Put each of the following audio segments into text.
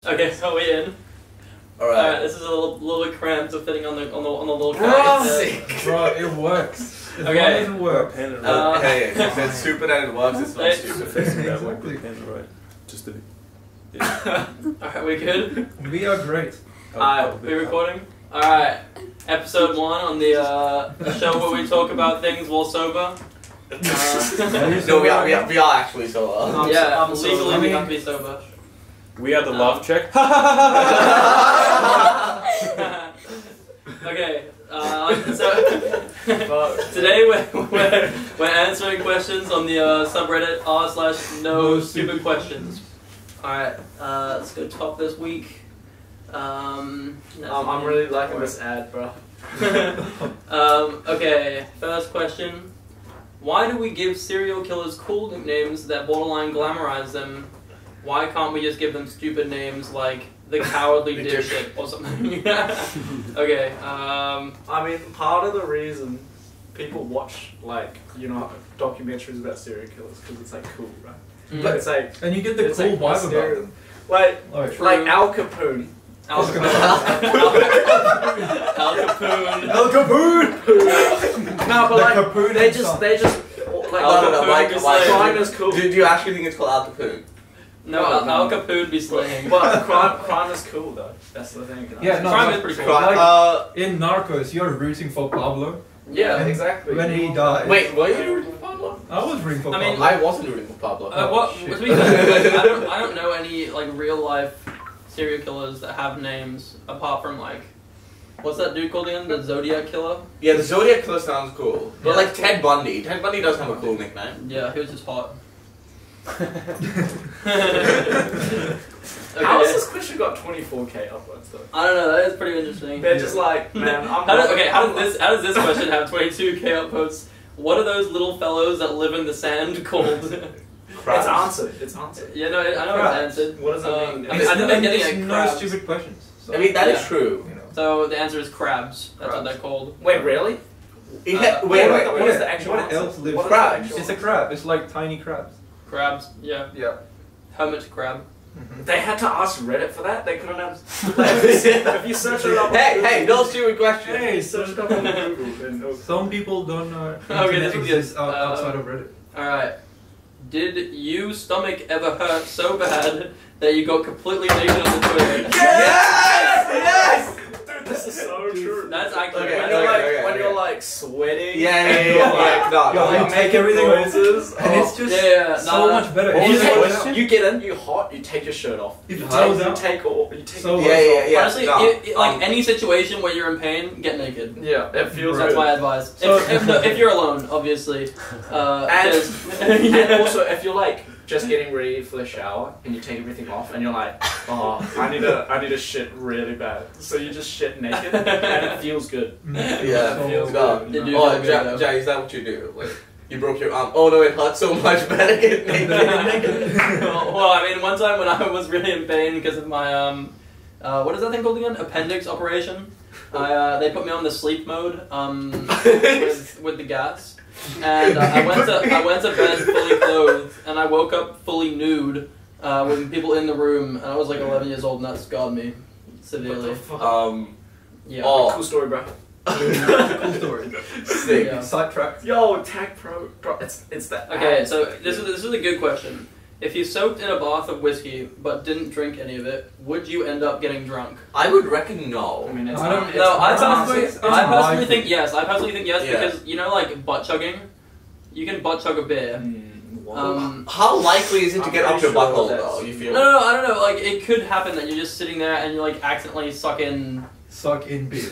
Okay, so we're in. Alright. This is a little bit cramped, so fitting on the little guy. Bro, it works. It Okay. doesn't work. Hey, if it's stupid and it works, it's not stupid. Exactly. Just a bit. Alright, we good? We are great. We're recording? Alright, episode 1 on the show where we talk about things while sober. No, we are actually sober. Yeah, I'm legally sober. we have to be sober. We are the love check. Okay, so today we're answering questions on the subreddit r/no stupid questions. Alright, let's go top this week. I'm really liking this ad, bro. Okay, first question. Why do we give serial killers cool nicknames that borderline glamorize them? Why can't we just give them stupid names like the cowardly dipshit or something? Okay, I mean, part of the reason people watch, documentaries about serial killers because it's, cool, right? Mm. But it's And you get the it's cool vibe about stereo- them. Like True. Al Capone. Al Capone. Al Capone. El Capone! No, but The like, Capone they song. just, like, No, crime is cool. Do you actually think it's called Al Capone? No, Al Capone be slaying. But crime is cool, though. That's the thing. Yeah, no, Crime but is pretty cool. like, in Narcos, you're rooting for Pablo. Yeah, And exactly. When he died. Wait, were you rooting for Pablo? I was rooting for I mean, Pablo. I wasn't rooting for Pablo. What? shit. To be fair, I don't know any real life serial killers that have names apart from what's that dude called again? The Zodiac Killer? Yeah, the Zodiac Killer sounds cool. But Yeah. Ted Bundy. Ted Bundy does have a cool nickname. Yeah, he was just hot. How has this question got 24k uploads, though? I don't know. That is pretty interesting. They're just like, man, How does this question have 22k upvotes? What are those little fellows that live in the sand called? It's answered. It's answered. Yeah, no, I know Crabs. it's answered. What does it mean? I think they're getting It's no crabs. stupid questions. So, I mean, that is Yeah. true. you know. So the answer is crabs. That's what Crabs. they're called. Wait, really? Yeah, What is wait. the actual What answer? else lives? What is the Crabs. actual It's a answer? crab. It's like tiny crabs. Crabs. Yeah. Yeah. Hermit crab. They had to ask Reddit for that? They couldn't have... if you search it up on Hey, no stupid question. Hey, search it up on Google. Then Some people don't know Okay, this internet is good. exists outside of Reddit. Alright. Did you stomach ever hurt so bad that you got completely naked on the toilet? Yes! Dude, this is so true. That's actually Okay, When you're like sweating. Yeah. and you're like, No, Yo, you're you take making everything off. noises. And it's just Yeah, so much better. You, If you take- take- you get in, you hot, you take your shirt off. If You it goes take out, you take so your much clothes off. Yeah. Honestly, No, any situation where you're in pain, get naked. Yeah, it feels That's good. my advice. So- If you're alone, obviously. And also, if you're like just getting ready for the shower and you take everything off and you're like, oh, I need to shit really bad. So you just shit naked and it feels good. Yeah, So feels God. They do Oh, feel good, though. Jay, is that what you do? Like, you broke your arm. Oh no, it hurts so much. Better get naked. Well, I mean, one time when I was really in pain because of my what is that thing called again? Appendix operation. They put me on the sleep mode with the gas, and I went to bed fully clothed, and I woke up fully nude with people in the room, and I was like 11 years old, and that scarred me severely. Yeah. Oh. Cool story, bro. Cool story. Sick. Yeah. Sidetracked. Yo, tag pro, it's that. Okay, so this is a good question. If you soaked in a bath of whiskey but didn't drink any of it, would you end up getting drunk? I would reckon no. I mean, it's I don't- not. No, I It's personally, it's I personally my think yes. I personally think yes Yeah. because like butt chugging, you can butt chug a beer. How likely is it to I'm get up pretty your sure butthole that's- though? You feel? No, I don't know. Like it could happen that you're just sitting there and you accidentally suck in Suck in beer.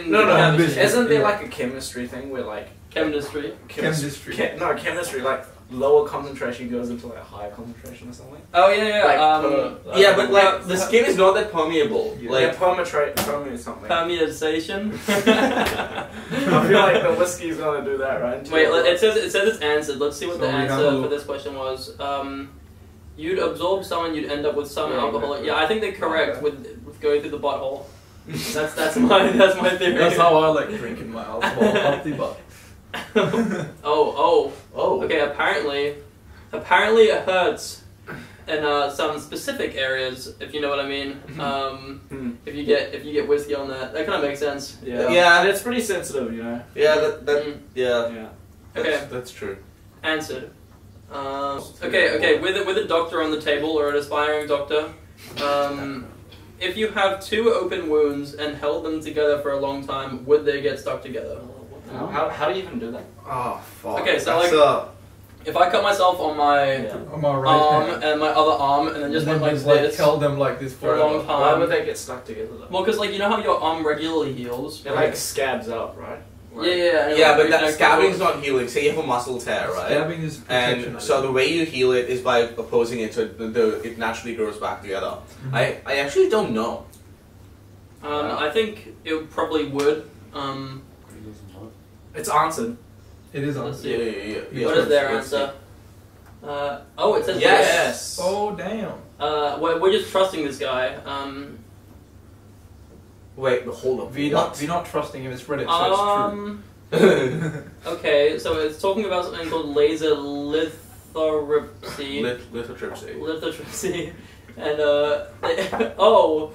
No, chemistry. isn't there Yeah. a chemistry thing where chemistry? Chemistry. chemistry, lower concentration goes into higher concentration or something? Oh yeah. Yeah, but the skin is not that permeable. Yeah. Like Permeate something. Permeation. I feel like the whiskey's gonna do that, right? Wait, it says it's answered. Let's see what So the we have a answer look. for this question was. You'd absorb some and you'd end up with some Yeah, alcohol. exactly. Yeah, I think they're correct Okay. with going through the butthole. That's my theory. That's how I like drinking my alcohol off the butt. Oh. oh. Okay, apparently it hurts some specific areas, if you know what I mean. If you get whiskey on that kind of makes sense. Yeah. And it's pretty sensitive, you know. Yeah, Yeah. Okay. That's true. Answered. Okay. With a doctor on the table or an aspiring doctor, if you have two open wounds and held them together for a long time, would they get stuck together? How do you even do that? Oh fuck. Okay, so if I cut myself on my On my right arm hand. and my other arm, and then just went like just this held them like this for a long time. Why would they get stuck together though? Well, because like you know how your arm regularly heals. It like scabs up, right? Yeah, but that scabbing's not healing. Say you have a muscle tear, right? Stabbing is protection. And so the way you heal it is by opposing it, so it naturally grows back together. I actually don't know. I think it probably would. It's answered. It is Let's on. see. Yeah. What is their Let's answer? Oh, it says Yes. Oh damn. we're just trusting this guy. Wait, hold on. We're not trusting him. It's Reddit, so it's true. Okay, so it's talking about something called laser lithotripsy. Lithotripsy. Lithotripsy. And, oh.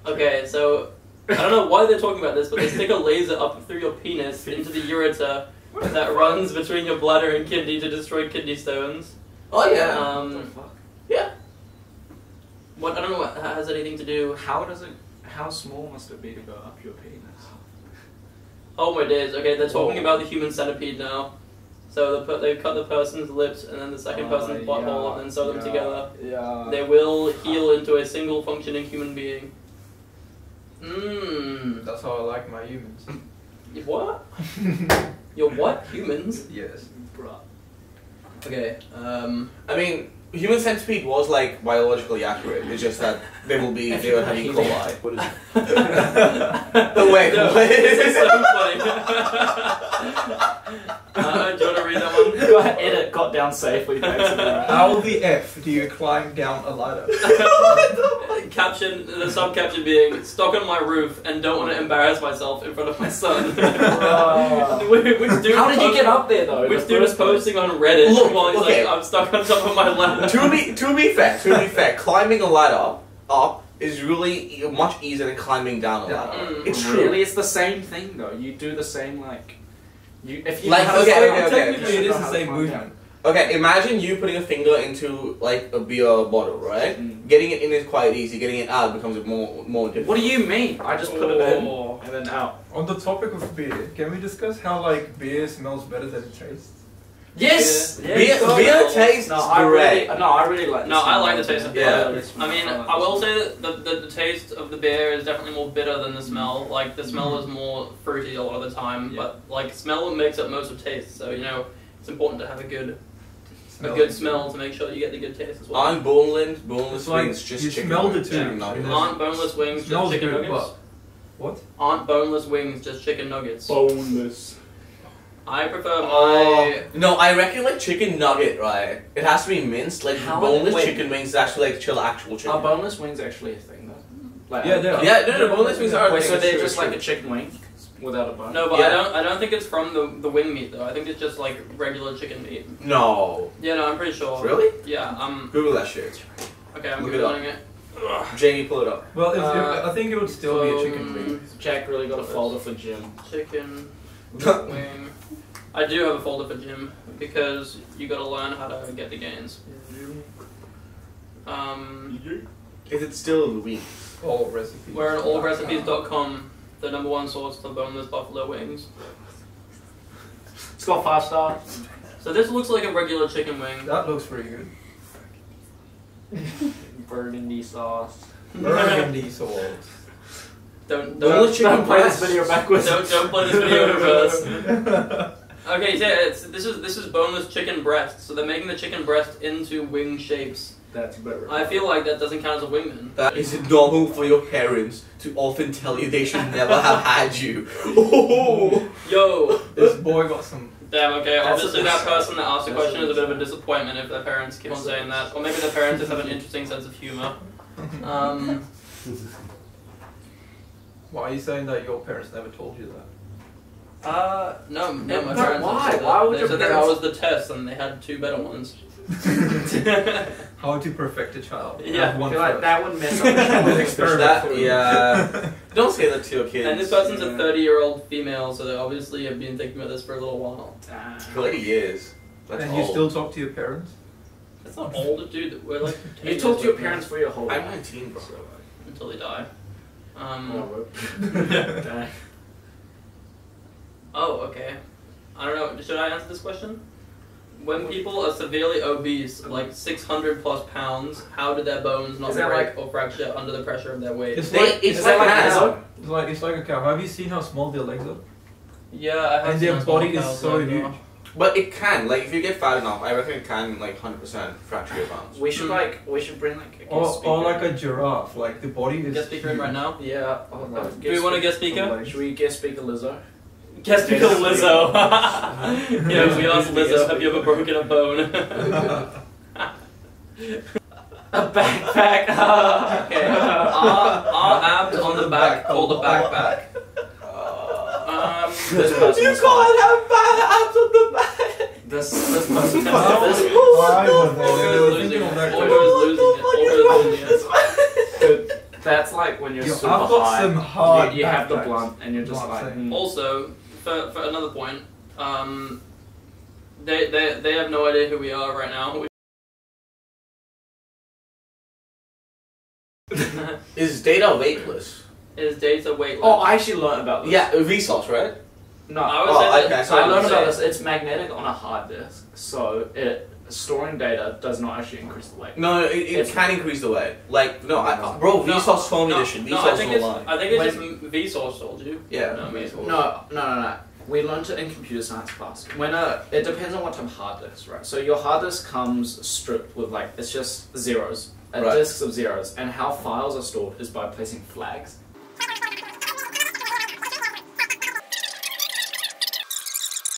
Okay, so, I don't know why they're talking about this, but they stick a laser up through your penis into the ureter that runs between your bladder and kidney to destroy kidney stones. Oh yeah. What the fuck? Yeah. What, I don't know what that has anything to do. How small must it be to go up your penis? Oh my days, okay, they're talking about the human centipede now. So they cut the person's lips and then the second person's butthole and then sew them together. Yeah. They will heal into a single functioning human being. That's how I like my humans. What? Your what? Humans? Yes. Bruh. Okay, I mean, human centipede was like biologically accurate. It's just that they will have E. coli. What is it? Wait, No, wait. this is so funny. Do you want to read that one? Go ahead, edit, got down safely. Thanks. How the F do you climb down a ladder? Caption, the sub-caption being, stuck on my roof and don't want to embarrass myself in front of my son. Which dude How did you get up there though? Which dude is posting on Reddit Look, while he's okay. like, I'm stuck on top of my ladder. to be fair, climbing a ladder up is really much easier than climbing down a ladder. It's true. Really, it's the same thing though. You do the same if you Like, have okay. Technically, it is the same movement. Okay, imagine you putting a finger into like a beer bottle, right? Getting it in is quite easy. Getting it out becomes more difficult. What do you mean? I just put it in and then out. On the topic of beer, can we discuss how like beer smells better than it tastes? Yes. Beer tastes great. I really like. No, I like the taste of beer. Yeah. I mean, I will say that the taste of the beer is definitely more bitter than the smell. Like, the smell is more fruity a lot of the time, but, like, smell makes up most of taste. So, you know, it's important to have a good smell to make sure you get the good taste as well. Aren't boneless like wings just you chicken smelled nuggets? it too. Chicken nuggets. Aren't boneless wings just Smells chicken good, nuggets? What? Aren't boneless wings just chicken nuggets? boneless. I prefer my... Oh, no, I reckon like chicken nugget, right? It has to be minced. Like boneless wait. chicken wings is actually like actual chicken. Are boneless wings actually a thing though? Like, Yeah, they are. Yeah, no, boneless wings are. a Wait, thing, so it's they're true, just it's like true. a chicken wing without a bone? No, but Yeah. I don't think it's from the wing meat though. I think it's just like regular chicken meat. No. Yeah, no, I'm pretty sure. Really? Yeah, Google that shit. okay, I'm Look it up. googling it. Jamie, pull it up. Well, I think it would still be a chicken wing. Jack really got a folder for Jim. Chicken wing. I do have a folder for Jim because you gotta learn how to get the gains. Is it still the wing? All recipes. We're at allrecipes.com, the #1 source for boneless buffalo wings. It's got 5 stars. So this looks like a regular chicken wing. That looks pretty good. Burgundy sauce. Burgundy sauce. Don't play this video backwards. Don't play this video in reverse. Okay, yeah, this is boneless chicken breast. So they're making the chicken breast into wing shapes. That's better. I feel like that doesn't count as a wing then. Is it normal for your parents to often tell you they should never have had you? Oh. Yo! This boy got some. Damn, okay, That's obviously a- that person that asked the that's question a- is a bit of a disappointment if their parents keep on saying that. Or maybe their parents just have an interesting sense of humour. Why are you saying that your parents never told you that? No, my But parents why? said that. Why would They your said that parents- was the test and they had 2 better ones. How to perfect a child. Yeah, Have I one feel like first. that would mess up the Experiment. That, yeah. Don't say that to your kids. And this person's a Yeah. 30-year-old female, so they obviously have been thinking about this for a little while. 30 years. That's And old. you still talk to your parents? That's not old, dude. We're like. 10 You talk to your years parents for your whole I'm life. 19, bro. until they die. Dang. Oh, okay. I don't know. Should I answer this question? When people are severely obese, like 600 plus pounds, how do their bones not Is that break or fracture under the pressure of their weight? It's They- like, it's is that like an Lizzo? animal. it's like a cow. Have you seen how small their legs are? Yeah, I have And seen their those small body is cows, so like, huge. But it can, like, if you get fat enough, I reckon it can, like, 100% fracture your bones. We should we should bring like a guest Or speaker. like a giraffe. Like the body is. Guest speaker in right now? Yeah. Do we want to guest speaker? Should we guest speaker Lizzo? Guest speaker Lizzo. Yeah, we asked Guest Lizzo, have you ever broken a bone? A backpack. Okay. Are abs on the back called a backpack? This person You was can't have bad abs on the back! This person has this. Why was they? They were thinking of that. Olga is losing it. Olga is losing it. Dude, that's like when you're Yo, super I've got high. some hard you have the backpacks. blunt and you're just Not like. saying. Also, for another point, they have no idea who we are right now. Is data weightless? Is data weightless? Oh, I actually learned about this. Yeah, Vsauce, right? No, I would Oh, say okay, that. so I I learned would about say- this. It's magnetic on a hard disk, so storing data does not actually increase the weight. No, it It's- can increase the weight. Like, no, bro, Vsauce told me this shit. I Vsauce think don't it's lie. I think it's just Vsauce told you. Yeah, No, me. Vsauce. No. We learned it in computer science class. When it depends on what type of hard disk, right? So your hard disk comes stripped with like it's just zeros, Right. disks of zeros, and how files are stored is by placing flags.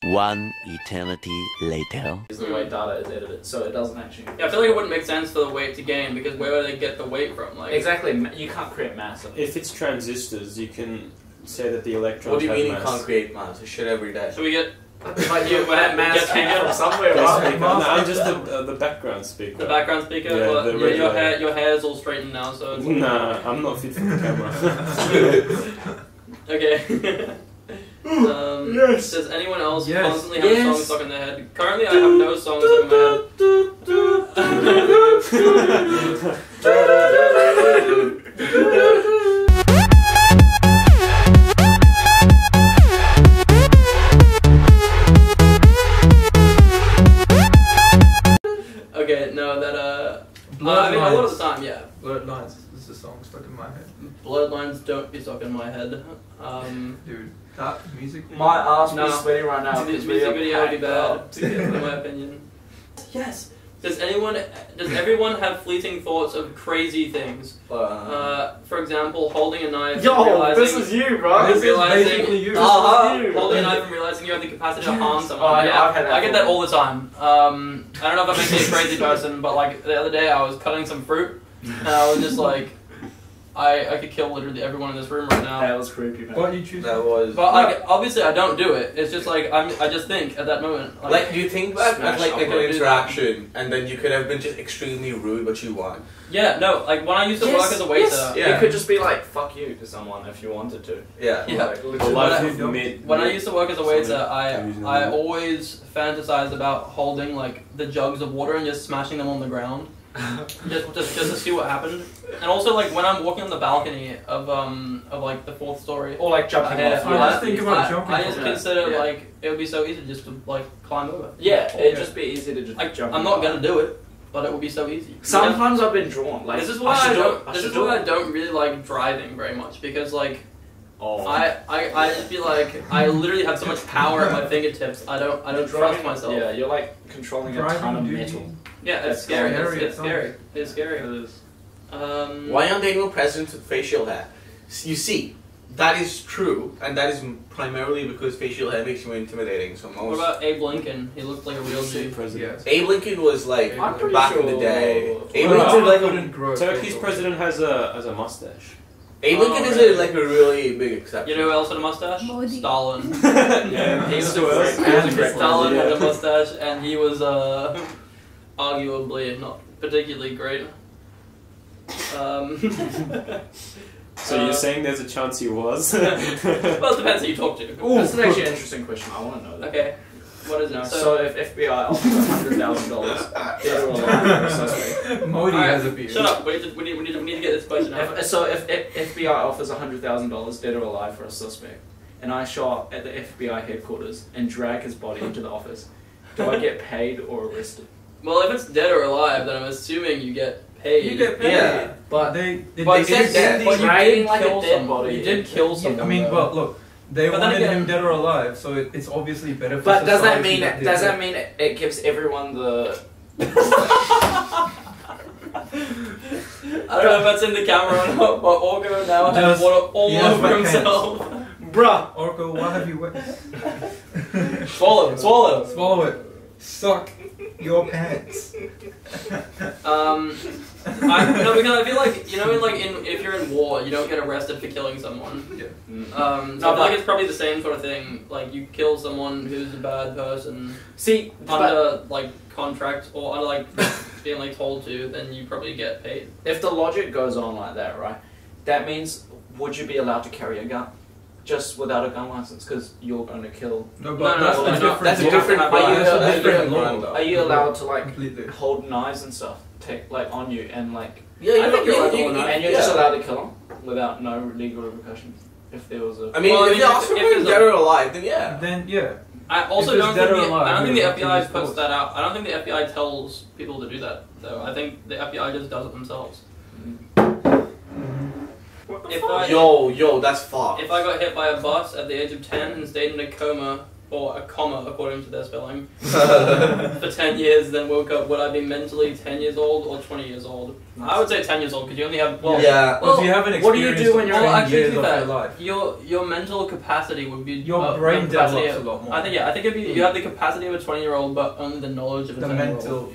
One eternity later. Is the way data is edited, so it doesn't actually. Yeah, I feel like it wouldn't make sense for the weight to gain because where would they get the weight from? Like Exactly, you can't create mass. If it's transistors, you can say that the electrons What do you have mean you mass. can't create mass? This shit every day. So we get Like you had mass Get came speaker. from somewhere, Yes, right? speaker. No, I'm just the background speaker. the background speaker. Yeah, Well, the your regular- your hair's all straightened now, so it's Nah, I'm not fit for the camera. Okay. Yes. Does anyone else Yes. constantly have a Yes. song stuck in their head? Currently, I have no song stuck in my head. Okay, no, that I mean, a lot of the time, yeah. Bloodlines is the song stuck in my head. Bloodlines don't be stuck in my head. Dude, that music. My ass No. is sweaty right now. This music video would be bad, in my opinion. Yes. Does everyone have fleeting thoughts of crazy things? For example, holding a knife. and Yo, realizing, this is you, bro. This is realizing- basically you. Holding a knife and realizing you have the capacity to harm someone. Oh, yeah, I've had that I get that before. all the time. I don't know if that makes me a crazy person, but like the other day I was cutting some fruit, and I was just like, I could kill literally everyone in this room right now. That was creepy, man. What you choose? That was. But like, obviously I don't do it. It's just like I just think at that moment. Like, you think back Smash at like up, an do interaction, and then you could have been just extremely rude, but you won. Yeah, no. Like when I used to work as a waiter. Yes. Yeah. You could just be like, fuck you to someone if you wanted to. Yeah. Yeah. Like, A literally. lot When of I- mid. When I used to work as a waiter, I'm using I them. always fantasized about holding like the jugs of water and just smashing them on the ground, just to see what happened. And also like when I'm walking on the balcony of like the 4th story. Or like jumping I off. just think about jumping I just off. consider Yeah. like it would be so easy just to like climb over. Yeah, it'd just be easy to just Like, jump. I'm not gonna do it, but it would be so easy. Sometimes I've been drawn. Like This is why should do it. I should do it. don't really like driving very much because like Oh. I just feel like I literally have so much power at my fingertips. I don't trust Driving- myself. Yeah, you're like controlling a ton of Driving, metal. dude. Yeah, it's That's scary. scary It's at scary. It's scary. It is. Why aren't there no presidents with facial hair? You see, that is true, and that is primarily because facial hair makes you intimidating. So What most. about Abe Lincoln? He looked like a real G. president. Yes. Abe Lincoln was like I'm pretty back sure. in the day. Abe Well, Lincoln like couldn't grow. Turkey's facial. president has a mustache. Abe Lincoln is really? like a really big exception. You know who else had a mustache? Modi. Stalin. Yeah, He was so a else? great. Stalin Yeah. had a mustache, and he was arguably not particularly great. So you're saying there's a chance he was? Well, it depends who you talk to. This is actually an interesting question. I want to know that. Okay, what is it? So if FBI offers $100,000, dead or alive for a suspect. Modi Alright, has a beard. shut up. We need to get this question out. If FBI offers $100,000 dead or alive for a suspect, and I show up at the FBI headquarters and drag his body into the office, do I get paid or arrested? Well, if it's dead or alive, then I'm assuming you get paid. You get paid. Yeah. But But said dead. but you Dragging did like a kill dead someone. body. You did kill Yeah, someone. I mean, though. well, look, they But then wanted again- him dead or alive, so it's obviously better for But does that society mean that does they- that mean it gives everyone the? I don't know if that's in the camera or not, but Orgo now has Just- water all he has over wet himself. Bruh. Orko, what have you wet? Swallow, swallow. Swallow it. Suck your pants. No, because I feel like, you know, if you're in war, you don't get arrested for killing someone. Yeah. So I feel like it's probably the same sort of thing. Like, you kill someone who's a bad person See, under like contract or under like being like told to, then you probably get paid. if the logic goes on like that, right? That means would you be allowed to carry a gun? Just without a gun license, because you're going to kill. No, No, but no, that's no, the no, different. that's a law. different- Are you- That's a that's different different law. brand, though. Are you allowed to like Completely. hold knives and stuff, like on you, and like, Yeah, I think you're allowed to hold a knife. and you're just allowed to kill them without no legal repercussions? If there was a I mean, Well, I if mean, they if- offer if him there's a- dead or alive, then yeah. Then yeah. I also If it's don't dead think or the, alive, I don't think the you're FBI accused puts of- that out. I don't think the FBI tells people to do that, though. I think the FBI just does it themselves. If I Yo, that's fucked. if I got hit by a bus at the age of 10 and stayed in a coma, or a comma according to their spelling, for 10 years, then woke up, would I be mentally 10 years old or 20 years old? I would say 10 years old because you only have Yeah. Well, if you have an what do you experience do when of you're- 10 Well, actually, years to be of fair, your life, your mental capacity would be your brain the capacity develops of- a lot more. I think it'd be you have the capacity of a 20-year-old, but only the knowledge of a the 10-year-old. mental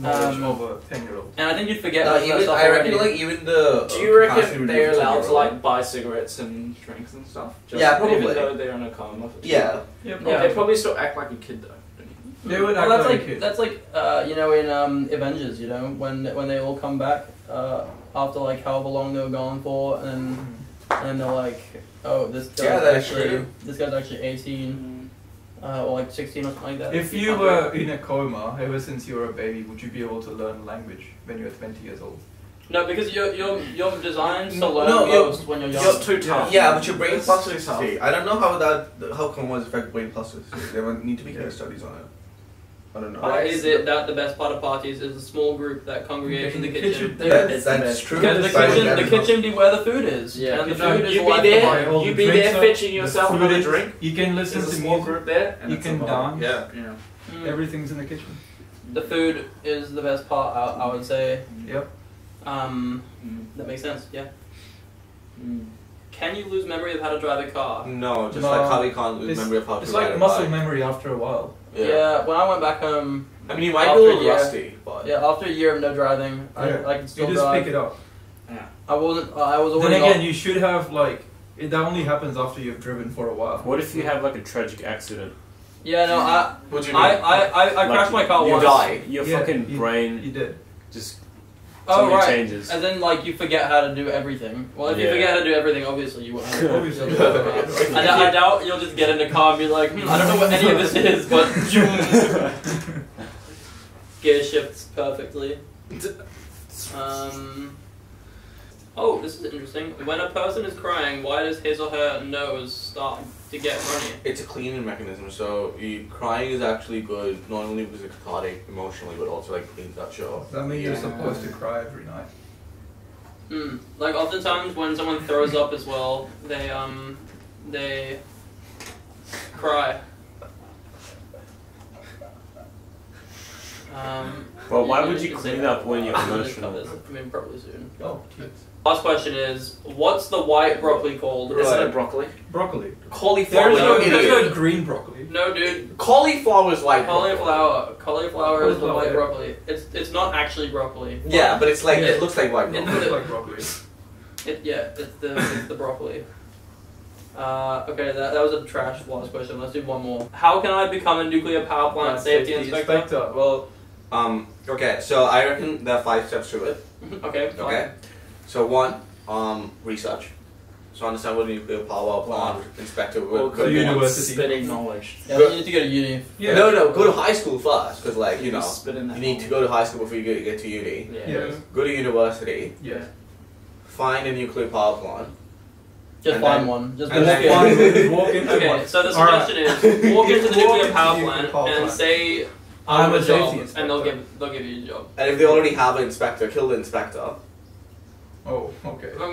knowledge Um, of a 10-year-old. And I think you'd forget No, most of that even, stuff I already. reckon like even the. Do you capacity reckon would be they're able allowed to grow. like buy cigarettes and drinks and stuff? Yeah, probably. Even though they're in a coma. Yeah. Yeah, Yeah. They probably still act like a kid though. They would Well, act that's like a like kid. that's like you know, in Avengers, you know, when they all come back after like however long they were gone for, and they're like, oh, this guy's Yeah, that's actually true. 18, or like 16 or something like that. If you were in a coma ever since you were a baby, would you be able to learn language when you were 20 years old? No, because you're designed to No, learn you're- most when you're young. You're too tough. Yeah, but your brain It's plasticity. too I don't know how comas affect brain plasticity. There would need to be case studies on it. I don't know. Why is it that the best part of parties is a small group that congregates in the kitchen? That's true. Because the kitchen be where the food is, Yeah. and the No, food is You the be life buy there. all You the be drinks there up, fetching the yourself food another is- drink. You can listen There's a to small music. group there. And You it's can a vibe. dance. Yeah. Yeah. Mm. Everything's in the kitchen. The food is the best part, I would say. Yep. That makes sense, yeah. Can you lose memory of how to drive a car? No, just No, like how we can't lose it's- memory of how to It's ride like a muscle bike. memory after a while. Yeah, when I went back home, I mean, you might After be a a little year. rusty, but yeah, after a year of no driving, Yeah. I could still You just drive. pick it up. I was Then already again, you should have like that only happens after you've driven for a while. What if you have like a tragic accident? Yeah, no, what do you mean? I crashed my car you once. die. Your Yeah, fucking you- brain You did. just Oh, something right. changes. And then like you forget how to do everything. Well, if you Yeah. forget how to do everything, obviously you won't. Obviously. I doubt you'll just get in the car and be like, I don't know what any of this is, but gear shifts perfectly. Oh, this is interesting. When a person is crying, why does his or her nose start to get runny? It's a cleaning mechanism, so crying is actually good, not only because it's cathartic emotionally, but also like cleans that shit off. That means you're supposed to cry every night. Like oftentimes when someone throws up as well, they cry. Well, why yeah, would you can clean say up when you're that. emotional? I mean, probably soon. Oh, jeez. Last question is, what's the white broccoli called? Isn't it broccoli? Broccoli. Cauliflower. There's idiot. no green broccoli. No, dude. Cauliflower is white. broccoli. Cauliflower is the Cauliflower, white yeah. broccoli. It's not actually broccoli. Yeah, but it's like Yeah. it looks like white It's broccoli. Looks like broccoli. It's the broccoli. Okay, that was a trash last question. Let's do one more. How can I become a nuclear power plant safety inspector? Well, Okay, so I reckon there are 5 steps to it. Okay. Fine. Okay. So 1, research. So understand what a nuclear power plant inspector Well, would. go to university. Spitting knowledge. Yeah, you need to go to uni. Yeah. No, go to high school first, because like you know, Spit in that you need to go to high school before you get to uni. Yeah. Yeah. Go to university, Yeah. find a nuclear power plant. Just And find then- one. Just and walk then- in. Walk into Okay, one. so the Alright. suggestion is walk into the Walk nuclear into power the nuclear plant power and plant. say I'm a job, safety and inspector. they'll give you a job. And if they already have an inspector, kill the inspector. Oh, okay. No,